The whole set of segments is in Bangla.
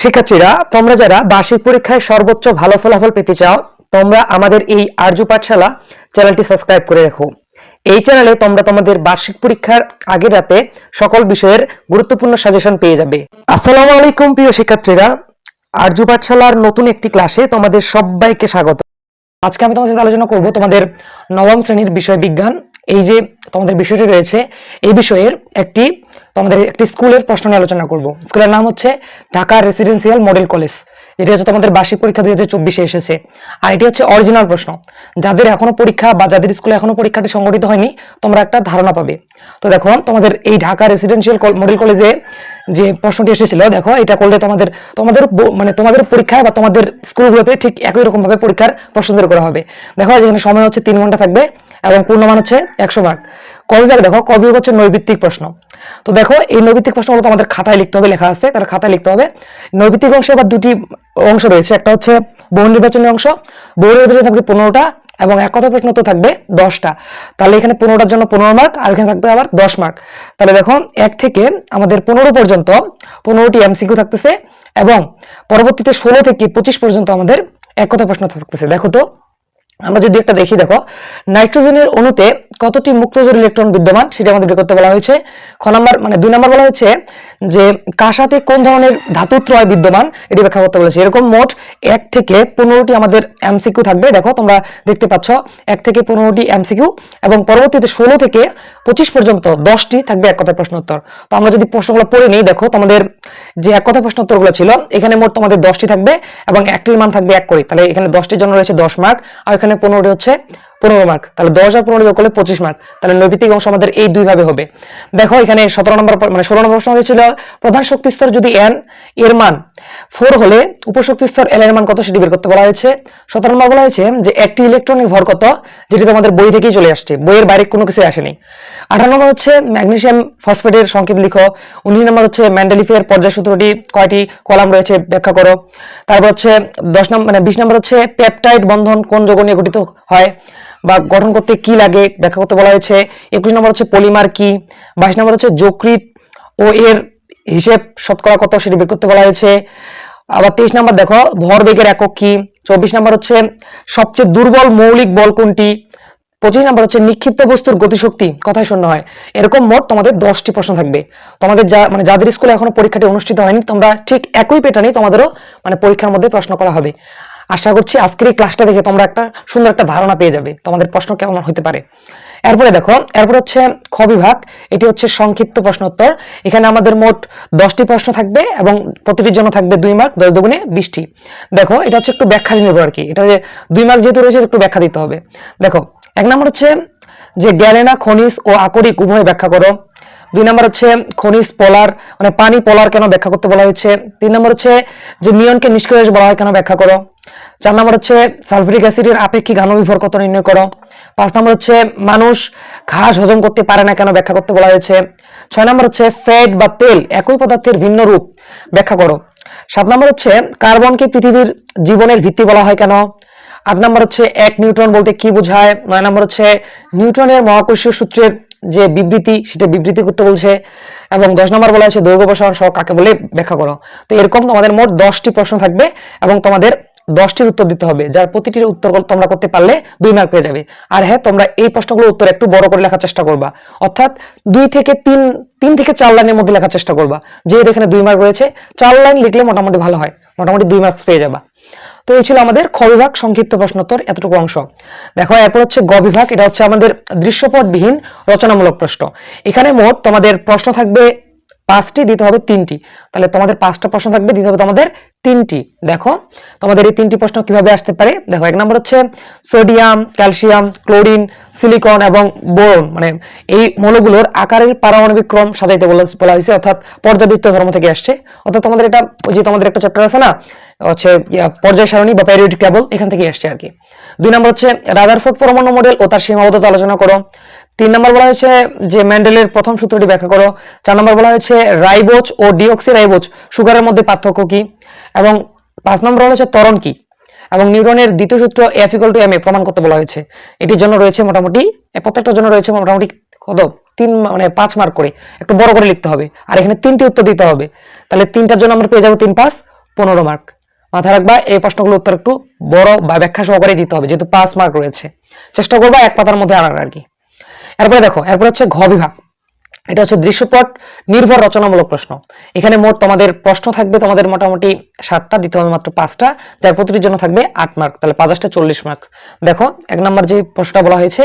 শিক্ষার্থীরা, তোমরা যারা বার্ষিক পরীক্ষায় সর্বোচ্চ ভালো ফলাফল পেতে চাও, তোমরা আমাদের এই আর্য পাঠশালা চ্যানেলটি সাবস্ক্রাইব করে রাখো। এই চ্যানেলে তোমরা তোমাদের বার্ষিক পরীক্ষার আগের রাতে সকল বিষয়ের গুরুত্বপূর্ণ সাজেশন পেয়ে যাবে। আসসালামু আলাইকুম প্রিয় শিক্ষার্থীরা, আর্য পাঠশালার নতুন একটি ক্লাসে তোমাদের সবাইকে স্বাগত। আজকে আমি তোমাদের সাথে আলোচনা করব তোমাদের নবম শ্রেণীর বিষয় বিজ্ঞান। এই যে তোমাদের বিষয়টি রয়েছে, এই বিষয়ের তোমাদের একটি স্কুলের প্রশ্ন নিয়ে আলোচনা করব। স্কুলের নাম হচ্ছে ঢাকা রেসিডেন্সিয়াল মডেল কলেজ, যেটি হচ্ছে তোমাদের বার্ষিক পরীক্ষা 2024-এ এসেছে। আর এটি হচ্ছে অরিজিনাল প্রশ্ন। যাদের এখনো পরীক্ষা বা যাদের স্কুলে এখনো পরীক্ষাটি সংগঠিত হয়নি, তোমরা একটা ধারণা পাবে। তো দেখো, তোমাদের এই ঢাকা রেসিডেন্সিয়াল মডেল কলেজে যে প্রশ্নটি এসেছিল, দেখো এটা করলে তোমাদের পরীক্ষায় বা তোমাদের স্কুলগুলোতে ঠিক একই রকম ভাবে পরীক্ষার প্রশ্ন তৈরি করা হবে। দেখো, যেখানে সময় হচ্ছে 3 ঘন্টা থাকবে এবং পূর্ণমান হচ্ছে 100 মার্ক। কবিভাগ দেখো, কবিভাগ হচ্ছে নৈবিত্তিক প্রশ্ন। তো দেখো, এই নৈবিত্তিক প্রশ্নগুলো তোমাদের খাতায় লিখতে হবে, লেখা আছে, তার খাতায় লিখতে হবে। নৈবিত্তিক অংশে আবার দুটি অংশ রয়েছে। একটা হচ্ছে বহু নির্বাচনী অংশ, বহু নির্বাচনী থাকবে 15টা এবং এক কথা প্রশ্ন তো থাকবে 10টা। তাহলে এখানে 15টার জন্য 15 মার্ক, আর এখানে থাকবে আবার 10 মার্ক। তাহলে দেখো, 1 থেকে আমাদের 15 পর্যন্ত 15টি এমসিকিউ থাকতেছে এবং পরবর্তীতে 16 থেকে 25 পর্যন্ত আমাদের এক কথা প্রশ্ন থাকতেছে। দেখো তো, আমরা যদি একটা দেখি, দেখো নাইট্রোজেনের অণুতে কতটি মুক্তজোড় ইলেকট্রন বিদ্যমান সেটা আমাদের বের করতে বলা হয়েছে। 2 নম্বর বলা হয়েছে যে কাঁসাতে কোন ধরনের ধাতুত্রয় বিদ্যমান, এটি ব্যাখ্যা করতে বলেছে। এরকম মোট 1 থেকে 15টি আমাদের এমসিকিউ থাকবে। দেখো তোমরা দেখতে পাচ্ছ 1 থেকে 15টি এমসিকিউ এবং পরবর্তীতে 16 থেকে 25 পর্যন্ত 10টি থাকবে এক কথা প্রশ্ন উত্তর। তো আমরা যদি প্রশ্নগুলো পড়ে নিই, দেখো তোমাদের যে এক কথা প্রশ্ন উত্তরগুলো ছিল, এখানে মোট তোমাদের 10টি থাকবে এবং একটির মান থাকবে 1 করে। তাহলে এখানে 10টির জন্য রয়েছে 10 মার্ক, আর এখানে 15টি হচ্ছে 15 মার্ক। তাহলে 10 আর 15 যোগ করলে 25 মার্ক। তাহলে নৈবিত্তিক অংশ আমাদের এই দুই ভাবে হবে। দেখো, এখানে 16 নম্বর প্রশ্ন হয়েছিল, প্রধান শক্তি স্তর যদি n এর মান 4 হলে উপশক্তি স্তর l এর মান কত সেটি বের করতে বলা হয়েছে। 17 নম্বর বলা হয়েছে যে একটি ইলেকট্রনের ভর কত, যেটি তোমাদের বই থেকেই চলে আসছে, বইয়ের বাইরে কোনো কিছু আসেনি। 18 নম্বর হচ্ছে ম্যাগনেসিয়াম ফসফেটের সংকেত লিখো। 19 নম্বর হচ্ছে মেন্ডেলিফের পর্যায় সূত্রটি কয়টি কলাম রয়েছে ব্যাখ্যা করো। তারপর হচ্ছে 20 নম্বর হচ্ছে পেপটাইড বন্ধন কোন যৌগ নিয়ে গঠিত হয় বা গঠন করতে কি লাগে ব্যাখ্যা করতে বলা হয়েছে। 21 নম্বর হচ্ছে পলিমার কি। 22 নম্বর হচ্ছে যকৃৎ ও এর হিসেব শতকরা কত সেটি বের করতে বলা হয়েছে। আবার 23 নম্বর দেখো, ভরবেগের একক কি। 24 নম্বর হচ্ছে সবচেয়ে দুর্বল মৌলিক বল কোনটি। 25 নম্বর হচ্ছে নিক্ষিপ্ত বস্তুর গতিশক্তি কথায় শূন্য হয়। এরকম মোট তোমাদের 10টি প্রশ্ন থাকবে। তোমাদের যাদের স্কুলে এখনো পরীক্ষাটি অনুষ্ঠিত হয়নি, তোমরা ঠিক একই প্যাটার্নে তোমাদেরও পরীক্ষার মধ্যে প্রশ্ন করা হবে। আশা করছি আজকের এই ক্লাসটা দেখে তোমরা একটা সুন্দর একটা ধারণা পেয়ে যাবে তোমাদের প্রশ্ন কেমন হতে পারে। এরপরে দেখো, এরপর হচ্ছে খ বিভাগ, এটি হচ্ছে সংক্ষিপ্ত প্রশ্ন উত্তর। এখানে আমাদের মোট 10টি প্রশ্ন থাকবে এবং প্রতিটির জন্য থাকবে 2 মার্ক, 10 দুগুণে 20টি। দেখো, এটা হচ্ছে একটু ব্যাখ্যা নির্ভর আর কি। এটা যে 2 মার্ক যেহেতু রয়েছে, একটু ব্যাখ্যা দিতে হবে। দেখো, 1 নম্বর হচ্ছে যে গ্যালেনা খনিজ ও আকরিক উভয় ব্যাখ্যা করো। 2 নম্বর হচ্ছে খনিজ পোলার পানি পোলার কেন ব্যাখ্যা করতে বলা হয়েছে। 3 নম্বর হচ্ছে যে নিয়নকে নিষ্ক্রিয় গ্যাস বলা হয় কেন ব্যাখ্যা করো। 4 নম্বর হচ্ছে সালফিউরিক অ্যাসিডের আপেক্ষিক আণবিক কত নির্ণয় করো। 5 নম্বর হচ্ছে মানুষ ঘাস হজম করতে পারে না কেন ব্যাখ্যা করতে বলা হয়েছে। 6 নম্বর হচ্ছে ফ্যাট বা তেল একই পদার্থের ভিন্ন রূপ ব্যাখ্যা করো। 7 নম্বর হচ্ছে কার্বনকে পৃথিবীর জীবনের ভিত্তি বলা হয় কেন। 8 নম্বর হচ্ছে 1 নিউটন বলতে কি বোঝায়। 9 নম্বর হচ্ছে নিউটনের মহাকর্ষীয় সূত্রের যে বিবৃতি সেটা বিবৃতি করতে বলছে। এবং 10 নম্বর বলা হয়েছে দৈর্ঘ্য প্রসারণ সহগ কাকে বলে ব্যাখ্যা করো। তো এরকম তোমাদের মোট 10টি প্রশ্ন থাকবে এবং তোমাদের 10টির উত্তর দিতে হবে। যার প্রতিটির উত্তর তোমরা করতে পারলে 2 মার্ক পেয়ে যাবে। আর হ্যাঁ, তোমরা এই প্রশ্নগুলোর উত্তর একটু বড় করে লেখার চেষ্টা করবা, অর্থাৎ 3 থেকে 4 লাইনের মধ্যে লেখার চেষ্টা করবা। যেহেতু এখানে 2 মার্ক রয়েছে, 4 লাইন লিখলে মোটামুটি ভালো হয়, মোটামুটি 2 মার্কস পেয়ে যাবা। তো এই ছিল আমাদের খ বিভাগ সংক্ষিপ্ত প্রশ্নোত্তর, এতটুকু অংশ। দেখো, এরপর হচ্ছে গ বিভাগ, এটা হচ্ছে আমাদের দৃশ্যপটবিহীন রচনামূলক প্রশ্ন। এখানে মোট তোমাদের প্রশ্ন থাকবে 5টি, দিতে হবে 3টি। তাহলে তোমাদের 5টা প্রশ্ন থাকবে, দিতে হবে তোমাদের 3টি। দেখো, তোমাদের এই 3টি প্রশ্ন কিভাবে আসতে পারে। দেখো, 1 নম্বর হচ্ছে সোডিয়াম, ক্যালসিয়াম, ক্লোরিন, সিলিকন এবং বোরন এই মৌলগুলোর আকারের পারমাণবিক ক্রম সাজাইতে বলা হয়েছে, অর্থাৎ পর্যাবৃত্ত ধর্ম থেকে আসছে। অর্থাৎ তোমাদের এটা ওই যে তোমাদের একটা চ্যাপ্টার আছে না, হচ্ছে পর্যায় সারণী বা পেরিওডিক টেবল, এখান থেকে আসছে আর কি। 2 নম্বর হচ্ছে রাদারফোর্ড পরমাণু মডেল ও তার সীমাবদ্ধতা আলোচনা করো। 3 নম্বর বলা হয়েছে যে মেন্ডেলের প্রথম সূত্রটি ব্যাখ্যা করো। 4 নম্বর বলা হয়েছে রাইবোজ ও ডিঅক্সিরাইবোজ সুগারের মধ্যে পার্থক্য কি। এবং 5 নম্বর বলা হয়েছে ত্বরণ কি। এবং নিউটনের দ্বিতীয় সূত্র F = ma প্রমাণ করতে বলা হয়েছে। এটির জন্য রয়েছে মোটামুটি, প্রত্যেকটার জন্য রয়েছে মোটামুটি কত 5 মার্ক করে, একটু বড় করে লিখতে হবে। আর এখানে 3টি উত্তর দিতে হবে। তাহলে 3টার জন্য আমরা পেয়ে যাবো 3 5 15 মার্ক। মাথায় রাখবা এই প্রশ্নগুলো উত্তর একটু বড় বা ব্যাখ্যা সহকারে দিতে হবে, যেহেতু 5 মার্ক রয়েছে। চেষ্টা করবা এক পাতার মধ্যে আনার আর কি। এরপরে দেখো, এরপর হচ্ছে ঘ বিভাগ। এটা হচ্ছে দৃশ্যপট নির্ভর রচনামূলক প্রশ্ন। এখানে মোট তোমাদের প্রশ্ন থাকবে তোমাদের মোটামুটি 7টা, দিতে হবে মাত্র 5টা, যার প্রতিটির জন্য থাকবে 8 মার্ক, তাহলে 5 40 মার্ক। দেখো 1 নম্বর যে প্রশ্নটা বলা হয়েছে,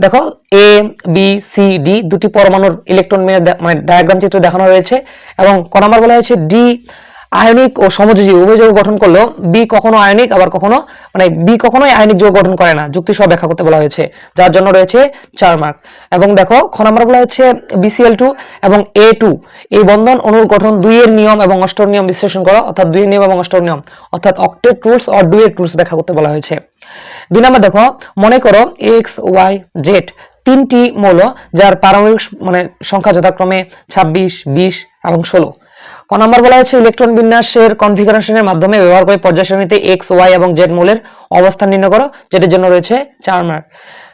দেখো এ বি সি ডি দুটি পরমাণুর ইলেকট্রন মানে ডায়াগ্রাম চিত্র দেখানো হয়েছে, এবং ক নম্বর বলা হয়েছে ডি আয়নিক ও সমযোজী উভয় যৌগ গঠন করলেও বি কখনো আয়নিক আবার কখনো মানে বি কখনোই আয়নিক যৌগ গঠন করে না, যুক্তি সহ ব্যাখ্যা করতে বলা হয়েছে, যার জন্য রয়েছে 4 মার্ক। এবং দেখো খ নম্বর বলা হচ্ছে BCl2 এবং A2 এই বন্ধন অণুর গঠন 2 এর নিয়ম এবং 8 নিয়ম বিশ্লেষণ করো, অর্থাৎ 2 এর নিয়ম এবং 8 নিয়ম অর্থাৎ octet rules or duet rules ব্যাখ্যা করতে বলা হয়েছে। 2 নম্বর দেখো, মনে করো X Y Z তিনটি মৌল যার পারমাণবিক মানে সংখ্যা যথাক্রমে 26 20 এবং 16। ক নম্বর বলা হয়েছে ইলেকট্রন বিন্যাসের কনফিগারেশনের মাধ্যমে ব্যবহার করে পর্যায় সারণীতে X Y এবং Z মৌলের অবস্থান নির্ণয় করো, যেটির জন্য রয়েছে 4 মার্ক।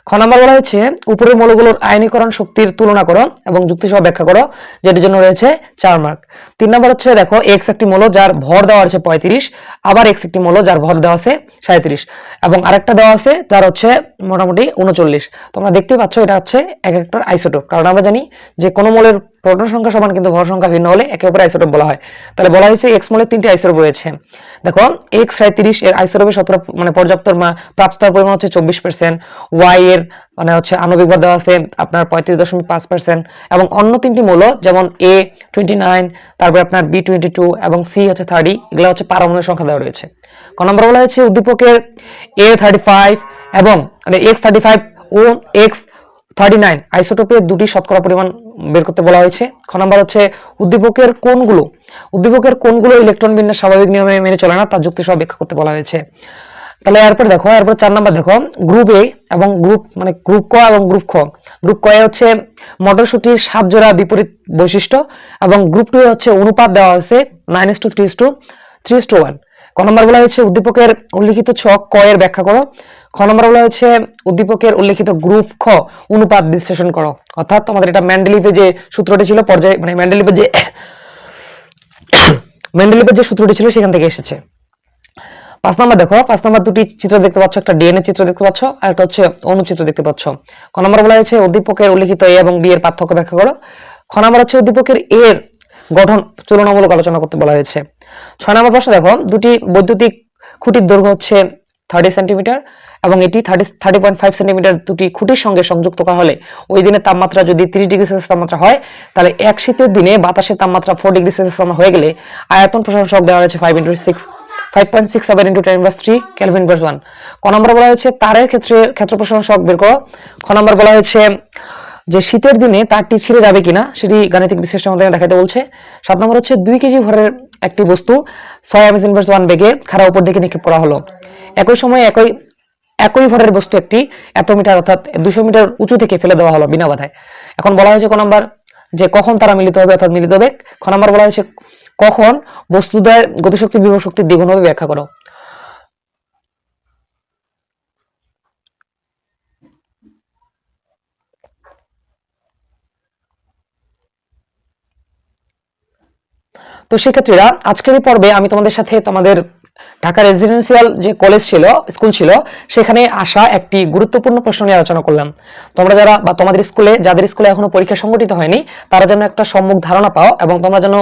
খ নম্বর বলা হয়েছে উপরের মৌলগুলোর আয়নীকরণ শক্তির তুলনা করো এবং যুক্তি সহ ব্যাখ্যা করো, যেটির জন্য রয়েছে 4 মার্ক। 3 নম্বর হচ্ছে দেখো X একটি মৌল যার ভর দেওয়া আছে 35, আবার X একটি মৌল যার ভর দেওয়া আছে 37 এবং আরেকটা দেওয়া আছে যার হচ্ছে মোটামুটি 39। তোমরা দেখতে পাচ্ছ এটা হচ্ছে এক একটার আইসোটোপ, কারণ আমরা জানি যে কোন মৌলের প্রোটন সংখ্যা সমান কিন্তু ভর সংখ্যা ভিন্ন হলে একে অপরের আইসোটোপ বলা হয়। তাহলে বলা হয়েছে X মৌলের 3টি আইসোটোপ রয়েছে। দেখো X 37 এর আইসোটোপের মানে পর্যাপ্ত প্রাপ্ত পরিমাণ হচ্ছে 24%, Y এর মানে হচ্ছে আণবিক ভর দেওয়া আছে আপনার 35.5% এবং অন্য 3টি মৌল যেমন A 29, তারপর আপনার B 22 এবং C হচ্ছে 30, এগুলো হচ্ছে পারমাণবিক সংখ্যা দেওয়া রয়েছে। ক নম্বর বলা হয়েছে উদ্দীপকের A 35 এবং মানে X 35 ও X 39 আইসোটোপের দুটি শতকরা পরিমাণ বের করতে বলা হয়েছে। খ নম্বর হচ্ছে উদ্দীপকের কোনগুলো ইলেকট্রন বিন্যাস স্বাভাবিক নিয়মে মেনে চলে না, তার যুক্তি সহ ব্যাখ্যা করতে বলা হয়েছে। তাহলে এরপর দেখো, এরপর 4 নম্বর দেখো গ্রুপ এ এবং গ্রুপ ক এবং গ্রুপ খ। গ্রুপ ক এ হচ্ছে মটরশুটির 7 জোড়া বিপরীত বৈশিষ্ট্য এবং গ্রুপ 2 এ হচ্ছে অনুপাত দেওয়া হয়েছে 9:3:1। ক নম্বর বলা হয়েছে উদ্দীপকের উল্লিখিত ছক ক এর ব্যাখ্যা করো। খ নম্বর বলা হয়েছে উদ্দীপকের উল্লিখিত গ্রুপ খ অনুপাত বিশ্লেষণ করো, অর্থাৎ তোমাদের এটা মেন্ডেলিভের যে সূত্রটি ছিল পর্যায়ে মানে মেন্ডেলিভের যে সূত্রটি ছিল সেখান থেকে এসেছে। 5 নম্বর দেখো, 5 নম্বর দুটি চিত্র দেখতে পাচ্ছ, একটা ডিএনএ চিত্র দেখতে পাচ্ছ আর একটা হচ্ছে অণুচিত্র দেখতে পাচ্ছ। ক নম্বর বলা হয়েছে উদ্দীপকের উল্লিখিত এ এবং বি এর পার্থক্য ব্যাখ্যা করো। খ নম্বর হচ্ছে উদ্দীপকের এ এর গঠন তুলনামূলক আলোচনা করতে বলা হয়েছে। 6 নম্বর প্রশ্ন দেখো, দুটি বৈদ্যুতিক খুঁটির দৈর্ঘ্য হচ্ছে 30 সেন্টিমিটার এবং এটি 30.5 সেন্টিমিটার দুটি খুঁটির সঙ্গে সংযুক্ত করা হলে ওই দিনের তাপমাত্রা যদি 30 ডিগ্রি সেলসিয়াস তাপমাত্রা হয়, তাহলে এক শীতের দিনে বাতাসের তাপমাত্রা 4 ডিগ্রি সেলসিয়াস হয়ে গেলে আয়তন প্রসারণ সহগ দেওয়া হয়েছে 5.67 into 10⁻³ Kelvin/1। ক নম্বর বলা হয়েছে তারের ক্ষেত্র প্রসারণ সহগ বের করো। খ নম্বর বলা হয়েছে যে শীতের দিনে তারটি ছিঁড়ে যাবে কিনা সেটি গাণিতিক বিশ্লেষণের মাধ্যমে দেখাতে বলছে। 7 নম্বর হচ্ছে 2 কেজি ভরের একটি বস্তু 6 Am/1 বেগে খাড়া উপর দিকে নিক্ষেপ করা হলো। একই সময়ে একই ভরের বস্তু একটি এত মিটার অর্থাৎ 200 মিটার উঁচু থেকে ফেলে দেওয়া হলো বিনা বাধায়। এখন বলা হয়েছে ক নম্বর যে কখন তারা মিলিত হবে অর্থাৎ মিলিত হবে। খ নম্বর বলা হয়েছে কখন বস্তুদ্বয়ের গতিশক্তি বিভব শক্তির দ্বিগুণ হবে ব্যাখ্যা করো। তো শিক্ষার্থীরা আজকের এই পর্বে আমি তোমাদের সাথে তোমাদের ঢাকা রেসিডেন্সিয়াল যে কলেজ ছিল স্কুল ছিল সেখানে আসা একটি গুরুত্বপূর্ণ প্রশ্ন নিয়ে আলোচনা করলাম। তোমরা যারা বা তোমাদের স্কুলে যাদের স্কুলে এখনো পরীক্ষা সংগঠিত হয়নি তারা যেন একটা সম্মুখ ধারণা পাও এবং তোমরা যেন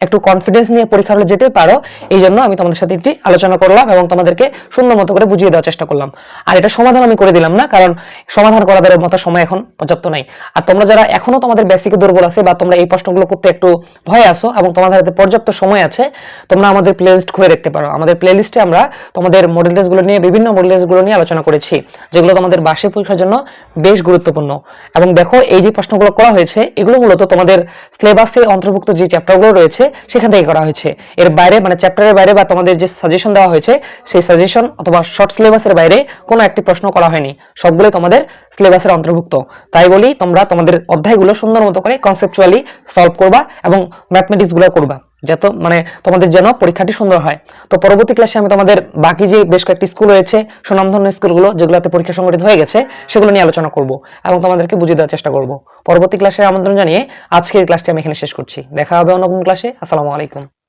একটু কনফিডেন্স নিয়ে পরীক্ষা হলে যেতে পারো, এই জন্য আমি তোমাদের সাথে একটি আলোচনা করলাম এবং তোমাদেরকে সুন্দর মতো করে বুঝিয়ে দেওয়ার চেষ্টা করলাম। আর এটা সমাধান আমি করে দিলাম না, কারণ সমাধান করার মতো সময় এখন পর্যাপ্ত নাই। আর তোমরা যারা এখনো তোমাদের বেসিকে দুর্বল আছে বা তোমরা এই প্রশ্নগুলো করতে একটু ভয় আসো এবং তোমাদের হাতে পর্যাপ্ত সময় আছে, তোমরা আমাদের প্লেলিস্ট খুঁজে দেখতে পারো। আমাদের প্লেলিস্টে আমরা তোমাদের মডেল টেস্টগুলো নিয়ে বিভিন্ন মডেল টেস্টগুলো নিয়ে আলোচনা করেছি, যেগুলো তোমাদের বার্ষিক পরীক্ষার জন্য বেশ গুরুত্বপূর্ণ। এবং দেখো এই যে প্রশ্নগুলো করা হয়েছে এগুলো মূলত তোমাদের সিলেবাসে অন্তর্ভুক্ত যে চ্যাপ্টারগুলো রয়েছে সেখান থেকে করা হয়েছে। এর বাইরে মানে চ্যাপ্টারের বাইরে বা তোমাদের যে সাজেশন দেওয়া হয়েছে সেই সাজেশন অথবা শর্ট সিলেবাসের বাইরে কোনো একটি প্রশ্ন করা হয়নি, সবগুলোই তোমাদের সিলেবাসের অন্তর্ভুক্ত। তাই বলি তোমরা তোমাদের অধ্যায়গুলো সুন্দর মতো করে কনসেপচুয়ালি সলভ করবা এবং ম্যাথমেটিক্সগুলো করবা, যাতে মানে তোমাদের যেন পরীক্ষাটি সুন্দর হয়। তো পরবর্তী ক্লাসে আমি তোমাদের বাকি যে বেশ কয়েকটি স্কুল রয়েছে সুনামধন্য স্কুলগুলো যেগুলোতে পরীক্ষা সংগঠিত হয়ে গেছে সেগুলো নিয়ে আলোচনা করব এবং তোমাদেরকে বুঝিয়ে দেওয়ার চেষ্টা করব। পরবর্তী ক্লাসে আমন্ত্রণ জানিয়ে আজকের ক্লাসটি আমি এখানে শেষ করছি। দেখা হবে অন্য কোনো ক্লাসে। আসসালামু আলাইকুম।